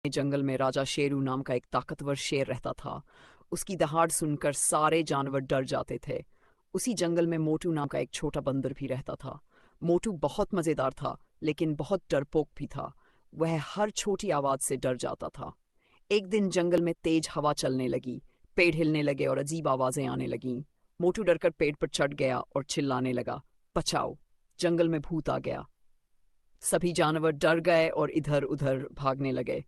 जंगल में राजा शेरू नाम का एक ताकतवर शेर रहता था। उसकी दहाड़ सुनकर सारे जानवर डर जाते थे। उसी जंगल में मोटू नाम का एक छोटा बंदर भी रहता था। मोटू बहुत मजेदार था, लेकिन बहुत डरपोक भी था। वह हर छोटी आवाज से डर जाता था। एक दिन जंगल में तेज हवा चलने लगी, पेड़ हिलने लगे और अजीब आवाजें आने लगीं। मोटू डरकर पेड़ पर चढ़ गया और चिल्लाने लगा, बचाओ, जंगल में भूत आ गया। सभी जानवर डर गए और इधर उधर भागने लगे।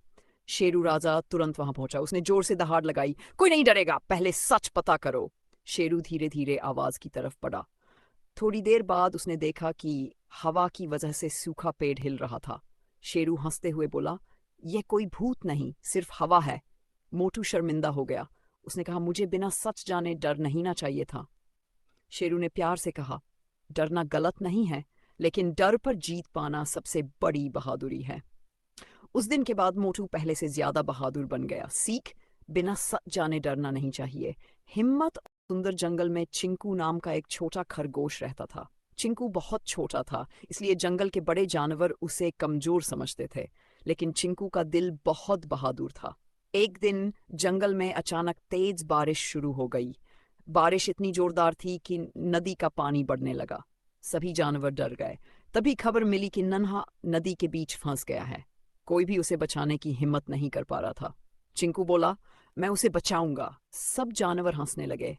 शेरू राजा तुरंत वहां पहुंचा। उसने जोर से दहाड़ लगाई, कोई नहीं डरेगा, पहले सच पता करो। शेरू धीरे धीरे आवाज की तरफ बढ़ा। थोड़ी देर बाद उसने देखा कि हवा की वजह से सूखा पेड़ हिल रहा था। शेरू हंसते हुए बोला, यह कोई भूत नहीं, सिर्फ हवा है। मोटू शर्मिंदा हो गया। उसने कहा, मुझे बिना सच जाने डर नहीं ना चाहिए था। शेरू ने प्यार से कहा, डरना गलत नहीं है, लेकिन डर पर जीत पाना सबसे बड़ी बहादुरी है। उस दिन के बाद मोटू पहले से ज्यादा बहादुर बन गया। सीख, बिना सच जाने डरना नहीं चाहिए। हिम्मत। सुंदर जंगल में चिंकू नाम का एक छोटा खरगोश रहता था। चिंकू बहुत छोटा था, इसलिए जंगल के बड़े जानवर उसे कमजोर समझते थे। लेकिन चिंकू का दिल बहुत बहादुर था। एक दिन जंगल में अचानक तेज बारिश शुरू हो गई। बारिश इतनी जोरदार थी कि नदी का पानी बढ़ने लगा। सभी जानवर डर गए। तभी खबर मिली कि नन्हा नदी के बीच फंस गया है। कोई भी उसे बचाने की हिम्मत नहीं कर पा रहा था। चिंकू बोला, मैं उसे बचाऊंगा। सब जानवर हंसने लगे।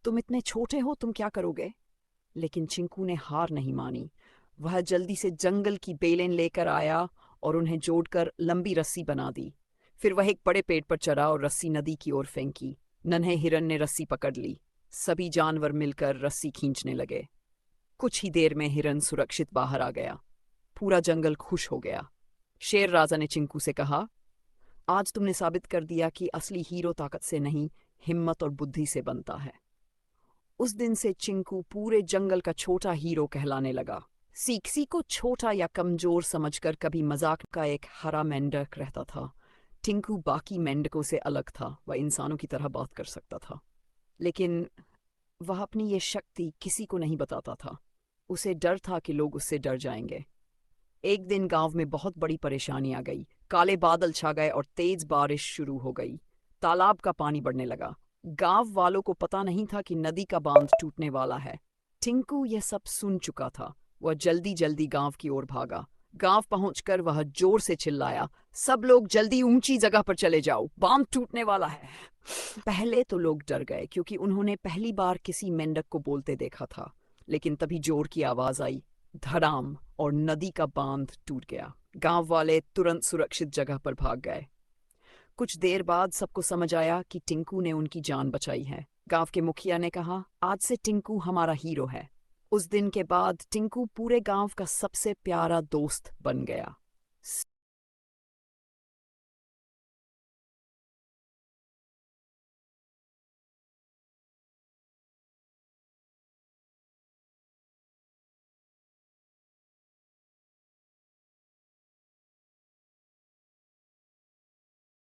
तुम इतने छोटे हो, तुम क्या करोगे? लेकिन चिंकू ने हार नहीं मानी। वह जल्दी से जंगल की बेलें लेकर आया और उन्हें जोड़कर लंबी रस्सी बना दी। फिर वह एक बड़े पेड़ पर चढ़ा और रस्सी नदी की ओर फेंकी। नन्हे हिरन ने रस्सी पकड़ ली। सभी जानवर मिलकर रस्सी खींचने लगे। कुछ ही देर में हिरन सुरक्षित बाहर आ गया। पूरा जंगल खुश हो गया। शेर राजा ने चिंकू से कहा, आज तुमने साबित कर दिया कि असली हीरो ताकत से नहीं, हिम्मत और बुद्धि से बनता है। उस दिन से चिंकू पूरे जंगल का छोटा हीरो कहलाने लगा। सीक्सी को छोटा या कमजोर समझकर कभी मजाक का एक हरा मेंढक रहता था। टिंकू बाकी मेंढकों से अलग था। वह इंसानों की तरह बात कर सकता था, लेकिन वह अपनी ये शक्ति किसी को नहीं बताता था। उसे डर था कि लोग उससे डर जाएंगे। एक दिन गांव में बहुत बड़ी परेशानी आ गई। काले बादल छा गए और तेज बारिश शुरू हो गई। तालाब का पानी बढ़ने लगा। गांव वालों को पता नहीं था कि नदी का बांध टूटने वाला है। टिंकू यह सब सुन चुका था। वह जल्दी जल्दी गांव की ओर भागा। गांव पहुंचकर वह जोर से चिल्लाया, सब लोग जल्दी ऊंची जगह पर चले जाओ, बांध टूटने वाला है। पहले तो लोग डर गए, क्योंकि उन्होंने पहली बार किसी मेंढक को बोलते देखा था। लेकिन तभी जोर की आवाज आई, धड़ाम, और नदी का बांध टूट गया। गांव वाले तुरंत सुरक्षित जगह पर भाग गए। कुछ देर बाद सबको समझ आया कि टिंकू ने उनकी जान बचाई है। गांव के मुखिया ने कहा, आज से टिंकू हमारा हीरो है। उस दिन के बाद टिंकू पूरे गांव का सबसे प्यारा दोस्त बन गया।